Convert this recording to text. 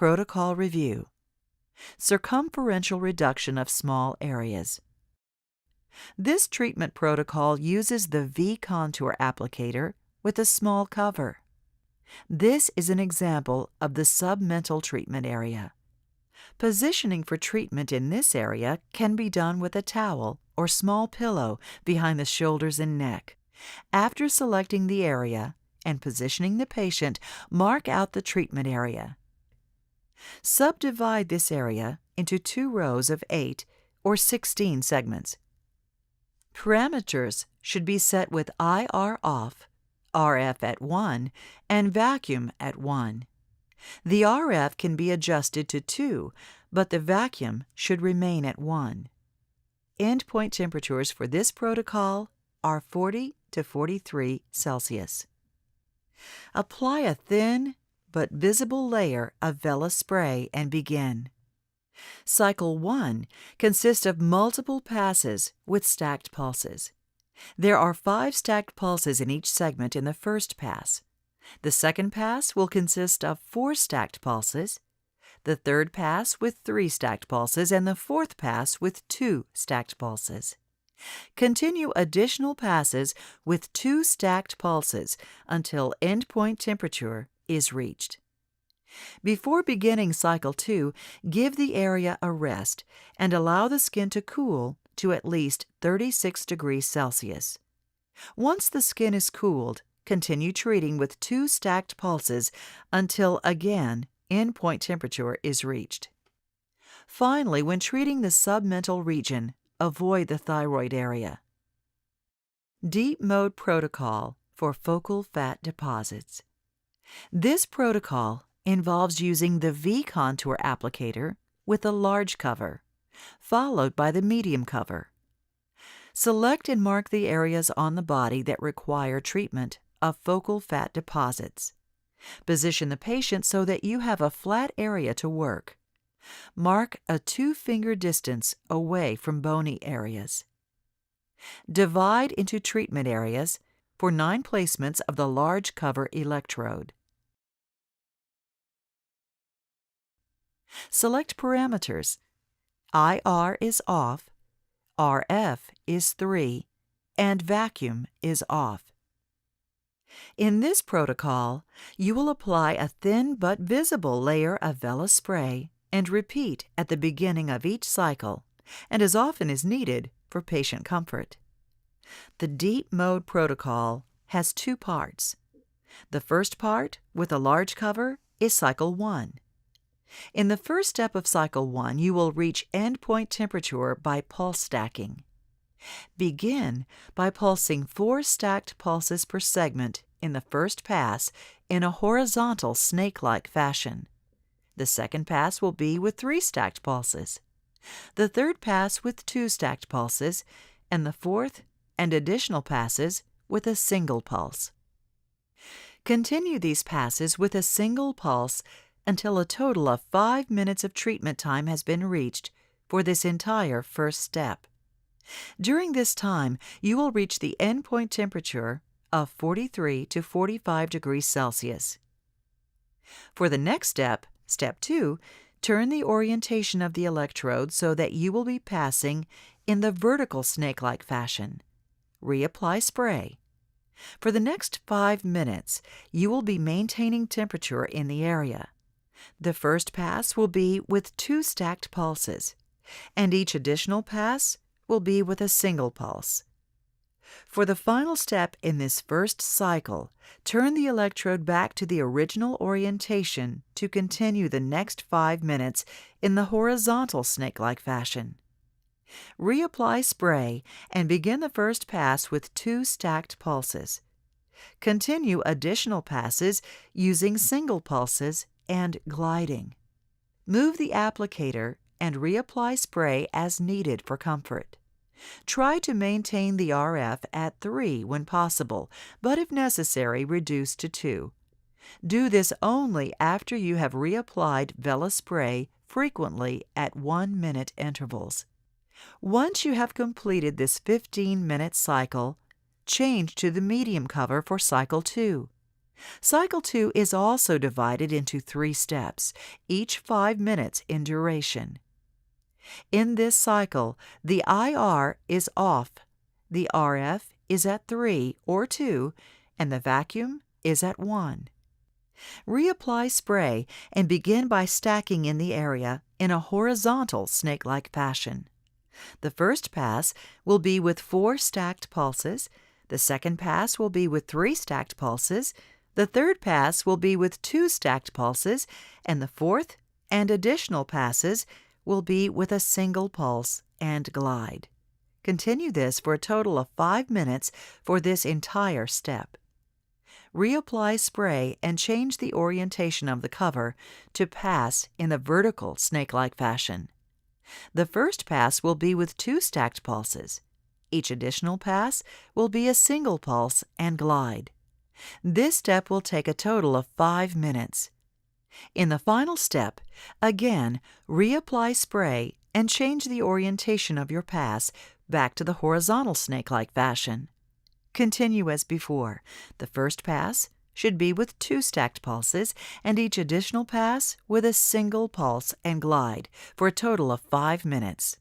Protocol Review. Circumferential reduction of small areas. This treatment protocol uses the V-contour applicator with a small cover. This is an example of the submental treatment area. Positioning for treatment in this area can be done with a towel or small pillow behind the shoulders and neck. After selecting the area and positioning the patient, mark out the treatment area. Subdivide this area into 2 rows of 8 or 16 segments. Parameters should be set with IR off, RF at 1, and vacuum at 1. The RF can be adjusted to 2, but the vacuum should remain at 1. Endpoint temperatures for this protocol are 40 to 43 Celsius. Apply a thin but visible layer of Vela spray and begin. Cycle 1 consists of multiple passes with stacked pulses. There are 5 stacked pulses in each segment in the first pass. The second pass will consist of 4 stacked pulses, the third pass with 3 stacked pulses, and the fourth pass with 2 stacked pulses. Continue additional passes with 2 stacked pulses until endpoint temperature is reached. Before beginning Cycle 2, give the area a rest and allow the skin to cool to at least 36 degrees Celsius. Once the skin is cooled, continue treating with 2 stacked pulses until again endpoint temperature is reached. Finally, when treating the submental region, avoid the thyroid area. Deep Mode Protocol for Focal Fat Deposits. This protocol involves using the V-contour applicator with a large cover, followed by the medium cover. Select and mark the areas on the body that require treatment of focal fat deposits. Position the patient so that you have a flat area to work. Mark a 2-finger distance away from bony areas. Divide into treatment areas for 9 placements of the large cover electrode. Select parameters. IR is off, RF is 3, and vacuum is off. In this protocol, you will apply a thin but visible layer of Vela spray and repeat at the beginning of each cycle and as often as needed for patient comfort. The Deep Mode Protocol has 2 parts. The first part, with a large cover, is Cycle 1. In the first step of Cycle 1, you will reach endpoint temperature by pulse stacking. Begin by pulsing 4 stacked pulses per segment in the first pass in a horizontal snake-like fashion. The second pass will be with 3 stacked pulses, the third pass with 2 stacked pulses, and the fourth and additional passes with a single pulse. Continue these passes with a single pulse until a total of 5 minutes of treatment time has been reached for this entire first step. During this time, you will reach the endpoint temperature of 43 to 45 degrees Celsius. For the next step, Step 2, turn the orientation of the electrode so that you will be passing in the vertical snake-like fashion. Reapply spray. For the next 5 minutes, you will be maintaining temperature in the area. The first pass will be with 2 stacked pulses, and each additional pass will be with a single pulse. For the final step in this first cycle, turn the electrode back to the original orientation to continue the next 5 minutes in the horizontal snake-like fashion. Reapply spray and begin the first pass with 2 stacked pulses. Continue additional passes using single pulses and gliding. Move the applicator and reapply spray as needed for comfort. Try to maintain the RF at 3 when possible, but if necessary, reduce to 2. Do this only after you have reapplied Vela spray frequently at 1-minute intervals. Once you have completed this 15-minute cycle, change to the medium cover for Cycle 2. Cycle 2 is also divided into 3 steps, each 5 minutes in duration. In this cycle, the IR is off, the RF is at 3 or 2, and the vacuum is at 1. Reapply spray and begin by stacking in the area in a horizontal snake-like fashion. The first pass will be with 4 stacked pulses, the second pass will be with 3 stacked pulses, the third pass will be with 2 stacked pulses, and the fourth and additional passes will be with a single pulse and glide. Continue this for a total of 5 minutes for this entire step. Reapply spray and change the orientation of the cover to pass in the vertical snake-like fashion. The first pass will be with 2 stacked pulses. Each additional pass will be a single pulse and glide. This step will take a total of 5 minutes. In the final step, again, reapply spray and change the orientation of your pass back to the horizontal snake-like fashion. Continue as before. The first pass should be with 2 stacked pulses, and each additional pass with a single pulse and glide for a total of 5 minutes.